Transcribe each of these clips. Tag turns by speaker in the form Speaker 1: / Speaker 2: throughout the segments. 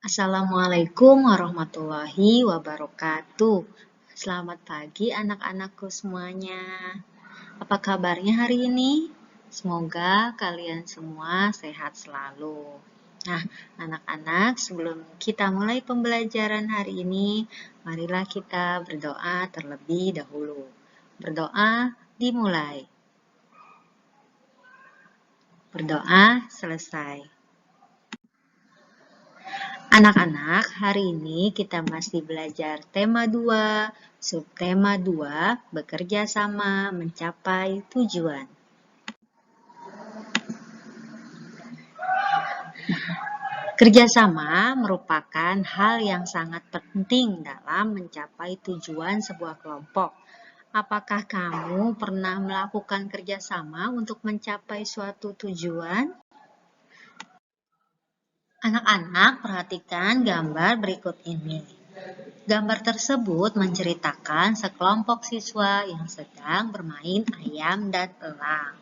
Speaker 1: Assalamualaikum warahmatullahi wabarakatuh. Selamat pagi anak-anakku semuanya. Apa kabarnya hari ini? Semoga kalian semua sehat selalu. Nah, anak-anak, sebelum kita mulai pembelajaran hari ini, marilah kita berdoa terlebih dahulu. Berdoa dimulai. Berdoa selesai. Anak-anak, hari ini kita masih belajar tema 2, subtema 2, bekerja sama mencapai tujuan. Kerjasama merupakan hal yang sangat penting dalam mencapai tujuan sebuah kelompok. Apakah kamu pernah melakukan kerjasama untuk mencapai suatu tujuan? Anak-anak, perhatikan gambar berikut ini. Gambar tersebut menceritakan sekelompok siswa yang sedang bermain ayam dan elang.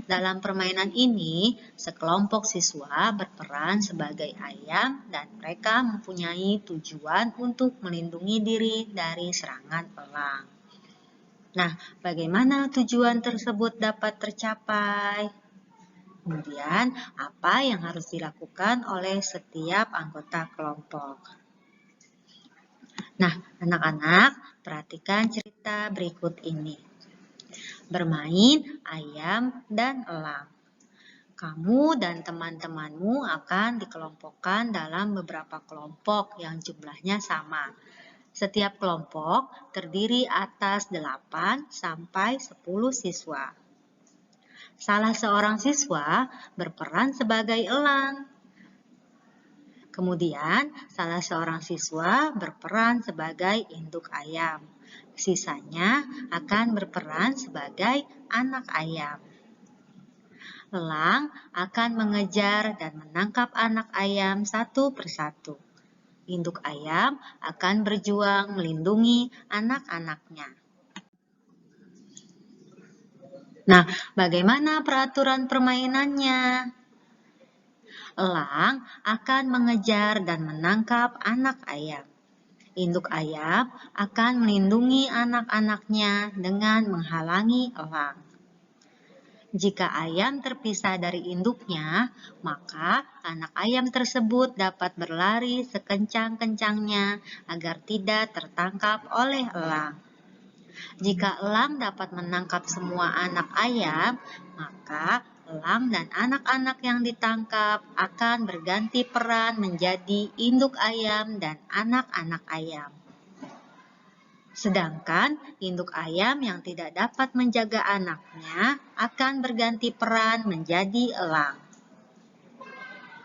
Speaker 1: Dalam permainan ini, sekelompok siswa berperan sebagai ayam dan mereka mempunyai tujuan untuk melindungi diri dari serangan elang. Nah, bagaimana tujuan tersebut dapat tercapai? Kemudian, apa yang harus dilakukan oleh setiap anggota kelompok? Nah, anak-anak, perhatikan cerita berikut ini. Bermain ayam dan elang. Kamu dan teman-temanmu akan dikelompokkan dalam beberapa kelompok yang jumlahnya sama. Setiap kelompok terdiri atas 8 sampai 10 siswa. Salah seorang siswa berperan sebagai elang. Kemudian, salah seorang siswa berperan sebagai induk ayam. Sisanya akan berperan sebagai anak ayam. Elang akan mengejar dan menangkap anak ayam satu persatu. Induk ayam akan berjuang melindungi anak-anaknya. Nah, bagaimana peraturan permainannya? Elang akan mengejar dan menangkap anak ayam. Induk ayam akan melindungi anak-anaknya dengan menghalangi elang. Jika ayam terpisah dari induknya, maka anak ayam tersebut dapat berlari sekencang-kencangnya agar tidak tertangkap oleh elang. Jika elang dapat menangkap semua anak ayam, maka elang dan anak-anak yang ditangkap akan berganti peran menjadi induk ayam dan anak-anak ayam. Sedangkan induk ayam yang tidak dapat menjaga anaknya akan berganti peran menjadi elang.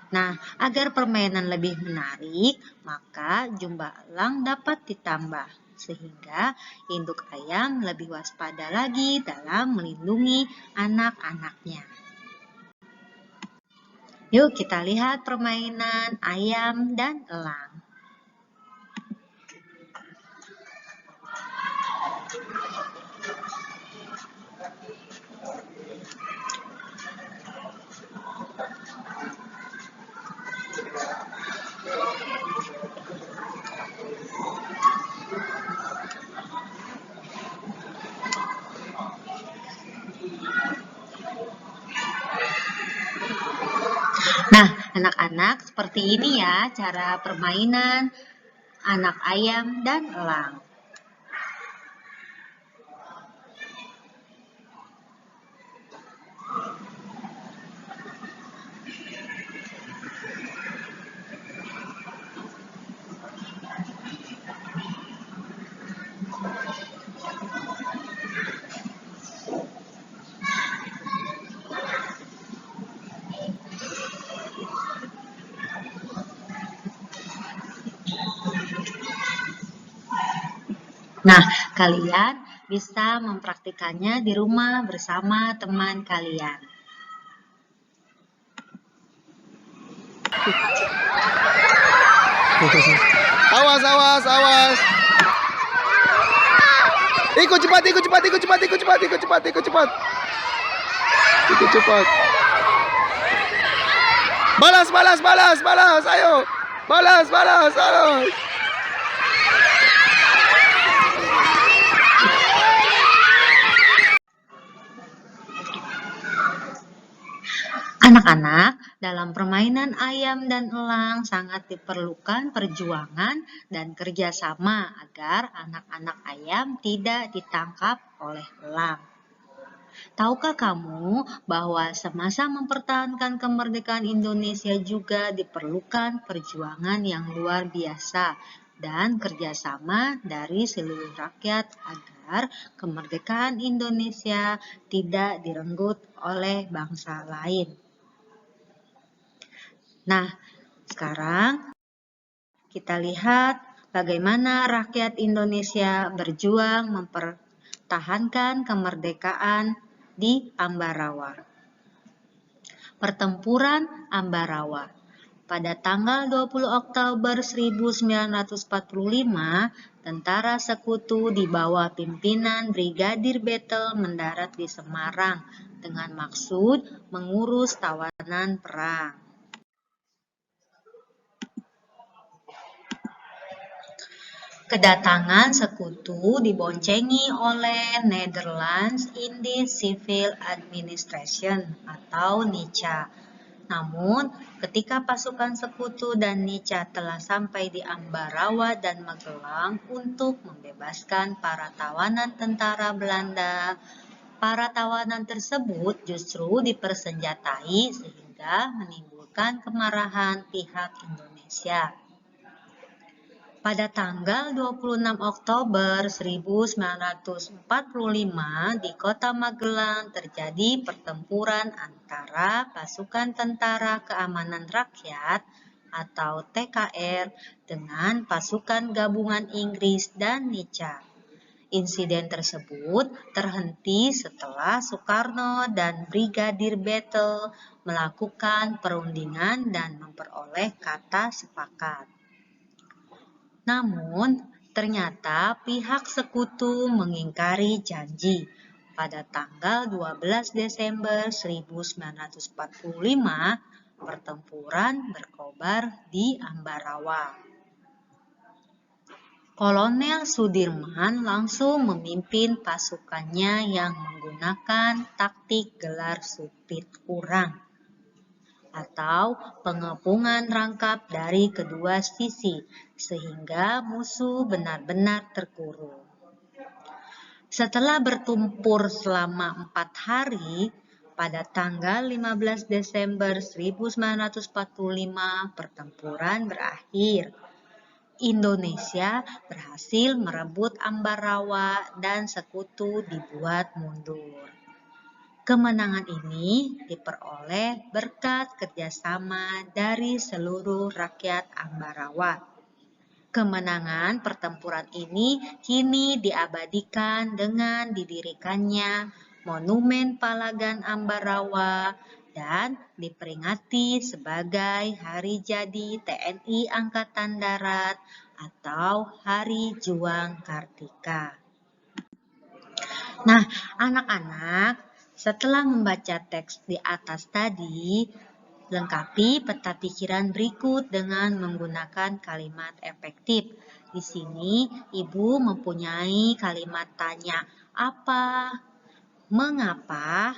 Speaker 1: Nah, agar permainan lebih menarik, maka jumlah elang dapat ditambah, sehingga induk ayam lebih waspada lagi dalam melindungi anak-anaknya. Yuk kita lihat permainan ayam dan elang. Nah, anak-anak, seperti ini ya cara permainan anak ayam dan elang. Nah, kalian bisa mempraktikannya di rumah bersama teman kalian.
Speaker 2: Awas, awas, awas. Ikut cepat, ikut cepat, ikut cepat, ikut cepat, ikut cepat, ikut cepat. Ikut cepat. Balas, balas, balas, balas, ayo. Balas, balas, balas.
Speaker 1: Anak-anak, dalam permainan ayam dan elang sangat diperlukan perjuangan dan kerjasama agar anak-anak ayam tidak ditangkap oleh elang. Tahukah kamu bahwa semasa mempertahankan kemerdekaan Indonesia juga diperlukan perjuangan yang luar biasa dan kerjasama dari seluruh rakyat agar kemerdekaan Indonesia tidak direnggut oleh bangsa lain. Nah, sekarang kita lihat bagaimana rakyat Indonesia berjuang mempertahankan kemerdekaan di Ambarawa. Pertempuran Ambarawa. Pada tanggal 20 Oktober 1945, tentara sekutu di bawah pimpinan Brigadir Battle mendarat di Semarang dengan maksud mengurus tawanan perang. Kedatangan sekutu diboncengi oleh Netherlands Indies Civil Administration atau NICA. Namun, ketika pasukan sekutu dan NICA telah sampai di Ambarawa dan Magelang untuk membebaskan para tawanan tentara Belanda, para tawanan tersebut justru dipersenjatai sehingga menimbulkan kemarahan pihak Indonesia. Pada tanggal 26 Oktober 1945 di Kota Magelang terjadi pertempuran antara pasukan Tentara Keamanan Rakyat atau TKR dengan pasukan gabungan Inggris dan NICA. Insiden tersebut terhenti setelah Soekarno dan Brigadir Battle melakukan perundingan dan memperoleh kata sepakat. Namun, ternyata pihak sekutu mengingkari janji. Pada tanggal 12 Desember 1945, pertempuran berkobar di Ambarawa. Kolonel Sudirman langsung memimpin pasukannya yang menggunakan taktik gelar supit kurang atau pengepungan rangkap dari kedua sisi, sehingga musuh benar-benar terkurung. Setelah bertempur selama 4 hari, pada tanggal 15 Desember 1945 pertempuran berakhir. Indonesia berhasil merebut Ambarawa dan sekutu dibuat mundur. Kemenangan ini diperoleh berkat kerjasama dari seluruh rakyat Ambarawa. Kemenangan pertempuran ini kini diabadikan dengan didirikannya Monumen Palagan Ambarawa dan diperingati sebagai Hari Jadi TNI Angkatan Darat atau Hari Juang Kartika. Nah, anak-anak, setelah membaca teks di atas tadi, lengkapi peta pikiran berikut dengan menggunakan kalimat efektif. Di sini, Ibu mempunyai kalimat tanya apa, mengapa,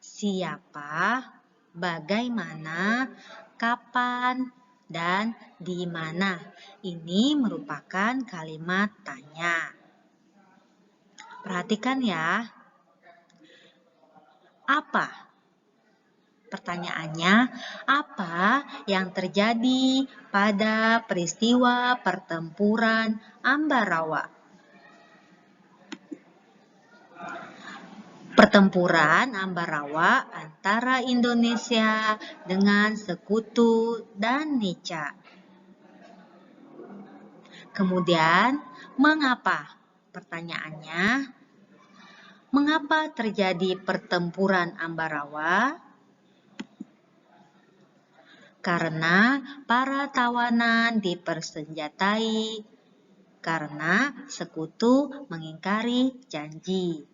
Speaker 1: siapa, bagaimana, kapan, dan di mana. Ini merupakan kalimat tanya. Perhatikan ya. Apa? Pertanyaannya, apa yang terjadi pada peristiwa pertempuran Ambarawa? Pertempuran Ambarawa antara Indonesia dengan Sekutu dan NICA. Kemudian, mengapa? Pertanyaannya, mengapa terjadi pertempuran Ambarawa? Karena para tawanan dipersenjatai, karena sekutu mengingkari janji.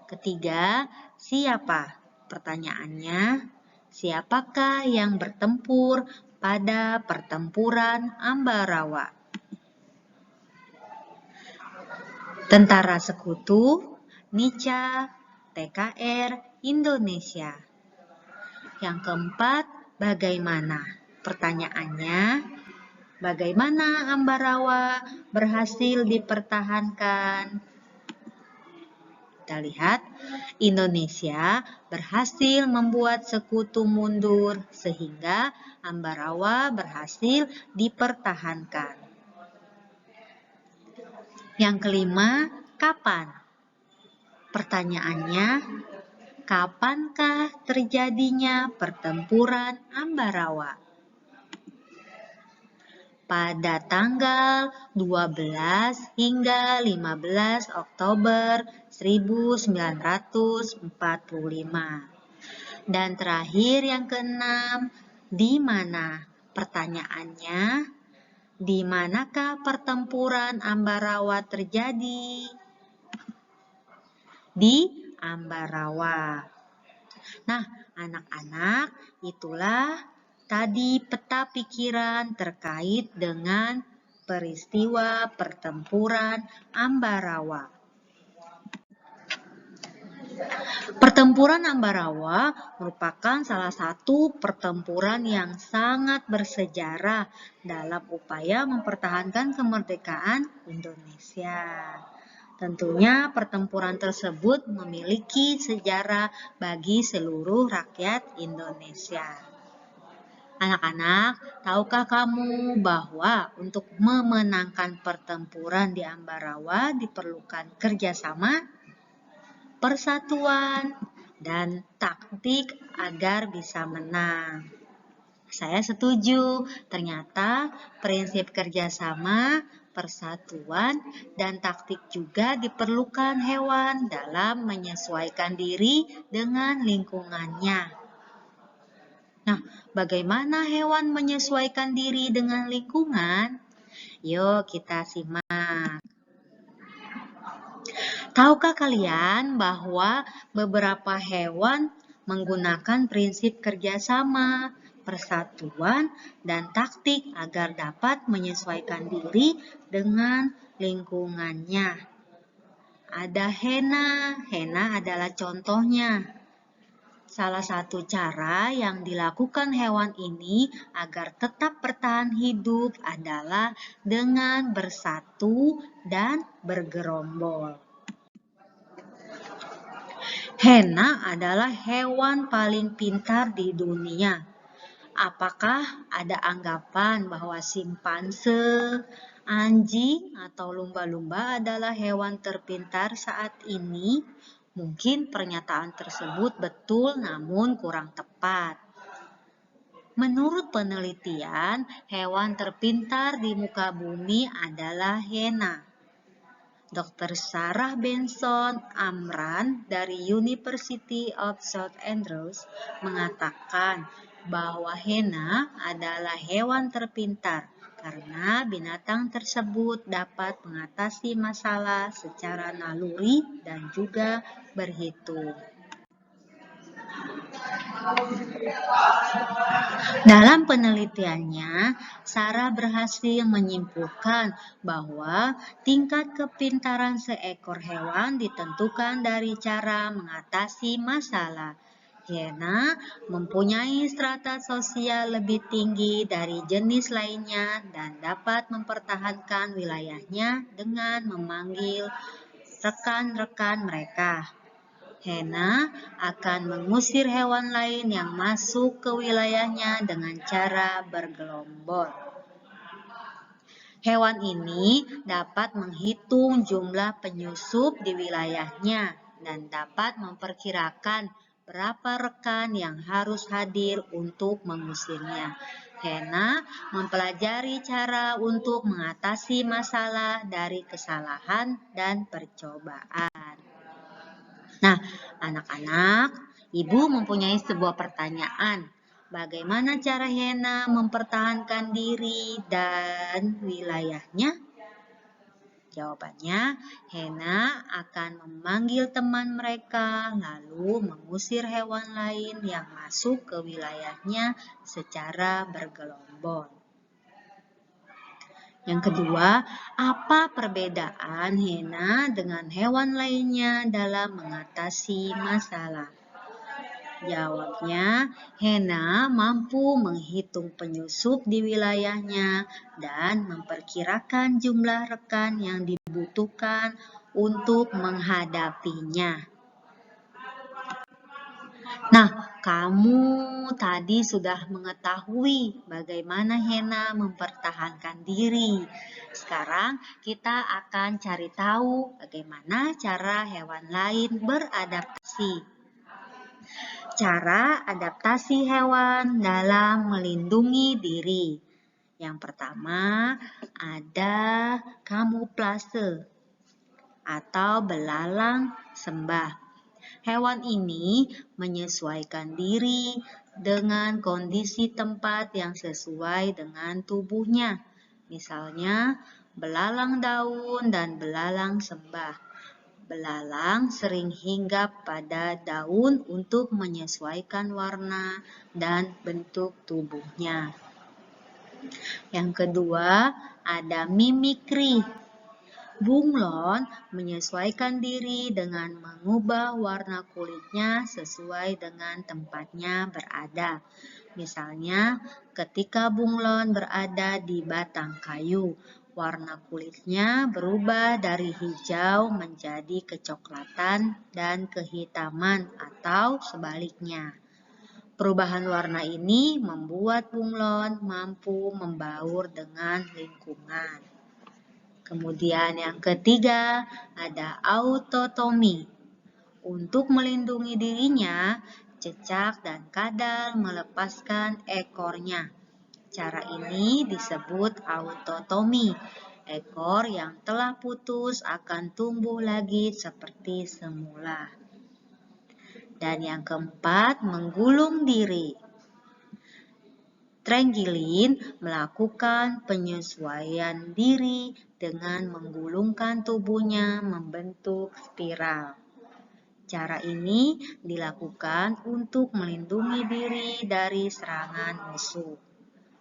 Speaker 1: Ketiga, siapa? Pertanyaannya, siapakah yang bertempur pada pertempuran Ambarawa. Tentara Sekutu, Nica, TKR, Indonesia. Yang keempat, bagaimana? Pertanyaannya, bagaimana Ambarawa berhasil dipertahankan? Kita lihat, Indonesia berhasil membuat Sekutu mundur sehingga Ambarawa berhasil dipertahankan. Yang kelima, kapan? Pertanyaannya, kapankah terjadinya pertempuran Ambarawa? Pada tanggal 12 hingga 15 Oktober 1945. Dan terakhir yang keenam, di mana? Pertanyaannya, di manakah pertempuran Ambarawa terjadi? Di Ambarawa. Nah, anak-anak, itulah tadi peta pikiran terkait dengan peristiwa pertempuran Ambarawa. Pertempuran Ambarawa merupakan salah satu pertempuran yang sangat bersejarah dalam upaya mempertahankan kemerdekaan Indonesia. Tentunya pertempuran tersebut memiliki sejarah bagi seluruh rakyat Indonesia. Anak-anak, tahukah kamu bahwa untuk memenangkan pertempuran di Ambarawa diperlukan kerjasama, persatuan, dan taktik agar bisa menang? Saya setuju, ternyata prinsip kerjasama, persatuan, dan taktik juga diperlukan hewan dalam menyesuaikan diri dengan lingkungannya. Nah, bagaimana hewan menyesuaikan diri dengan lingkungan? Yuk kita simak. Tahukah kalian bahwa beberapa hewan menggunakan prinsip kerjasama, persatuan, dan taktik agar dapat menyesuaikan diri dengan lingkungannya? Ada hena adalah contohnya. Salah satu cara yang dilakukan hewan ini agar tetap bertahan hidup adalah dengan bersatu dan bergerombol. Hena adalah hewan paling pintar di dunia. Apakah ada anggapan bahwa simpanse, anjing, atau lumba-lumba adalah hewan terpintar saat ini? Mungkin pernyataan tersebut betul namun kurang tepat. Menurut penelitian, hewan terpintar di muka bumi adalah hena. Dr. Sarah Benson Amran dari University of South Andrews mengatakan bahwa hena adalah hewan terpintar karena binatang tersebut dapat mengatasi masalah secara naluri dan juga berhitung. Dalam penelitiannya, Sarah berhasil menyimpulkan bahwa tingkat kepintaran seekor hewan ditentukan dari cara mengatasi masalah. Hena mempunyai strata sosial lebih tinggi dari jenis lainnya dan dapat mempertahankan wilayahnya dengan memanggil rekan-rekan mereka. Hena akan mengusir hewan lain yang masuk ke wilayahnya dengan cara bergerombol. Hewan ini dapat menghitung jumlah penyusup di wilayahnya dan dapat memperkirakan berapa rekan yang harus hadir untuk mengusirnya. Hena mempelajari cara untuk mengatasi masalah dari kesalahan dan percobaan. Nah, anak-anak, Ibu mempunyai sebuah pertanyaan. Bagaimana cara hena mempertahankan diri dan wilayahnya? Jawabannya, Hena akan memanggil teman mereka lalu mengusir hewan lain yang masuk ke wilayahnya secara bergelombol. Yang kedua, apa perbedaan Hena dengan hewan lainnya dalam mengatasi masalah? Jawabnya, Hena mampu menghitung penyusup di wilayahnya dan memperkirakan jumlah rekan yang dibutuhkan untuk menghadapinya. Nah, kamu tadi sudah mengetahui bagaimana Hena mempertahankan diri. Sekarang kita akan cari tahu bagaimana cara hewan lain beradaptasi. Cara adaptasi hewan dalam melindungi diri. Yang pertama ada kamuflase atau belalang sembah. Hewan ini menyesuaikan diri dengan kondisi tempat yang sesuai dengan tubuhnya. Misalnya belalang daun dan belalang sembah. Belalang sering hinggap pada daun untuk menyesuaikan warna dan bentuk tubuhnya. Yang kedua, ada mimikri. Bunglon menyesuaikan diri dengan mengubah warna kulitnya sesuai dengan tempatnya berada. Misalnya, ketika bunglon berada di batang kayu, warna kulitnya berubah dari hijau menjadi kecoklatan dan kehitaman atau sebaliknya. Perubahan warna ini membuat bunglon mampu membaur dengan lingkungan. Kemudian yang ketiga ada autotomi. Untuk melindungi dirinya, cecak dan kadal melepaskan ekornya. Cara ini disebut autotomi. Ekor yang telah putus akan tumbuh lagi seperti semula. Dan yang keempat, menggulung diri. Trenggilin melakukan penyesuaian diri dengan menggulungkan tubuhnya membentuk spiral. Cara ini dilakukan untuk melindungi diri dari serangan musuh.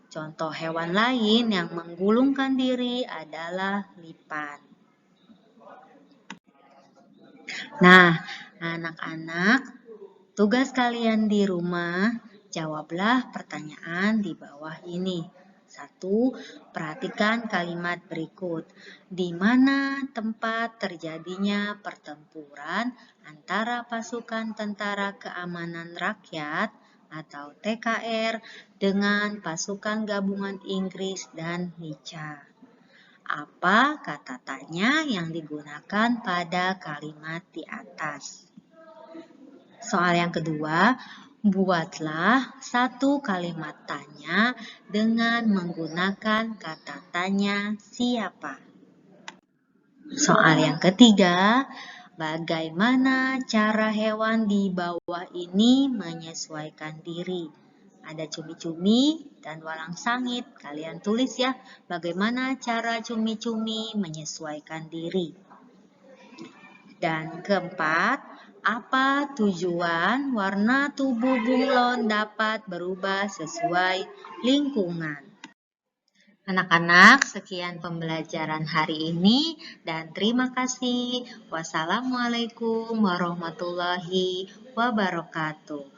Speaker 1: Contoh hewan lain yang menggulungkan diri adalah lipan. Nah, anak-anak, tugas kalian di rumah, jawablah pertanyaan di bawah ini. 1. Perhatikan kalimat berikut. Di mana tempat terjadinya pertempuran antara pasukan Tentara Keamanan Rakyat atau TKR dengan pasukan gabungan Inggris dan Nica? Apa kata tanya yang digunakan pada kalimat di atas? Soal yang kedua, buatlah satu kalimat tanya dengan menggunakan kata tanya siapa. Soal yang ketiga, bagaimana cara hewan di bawah ini menyesuaikan diri? Ada cumi-cumi dan walang sangit. Kalian tulis ya, bagaimana cara cumi-cumi menyesuaikan diri. Dan keempat, apa tujuan warna tubuh bunglon dapat berubah sesuai lingkungan? Anak-anak, sekian pembelajaran hari ini dan terima kasih. Wassalamualaikum warahmatullahi wabarakatuh.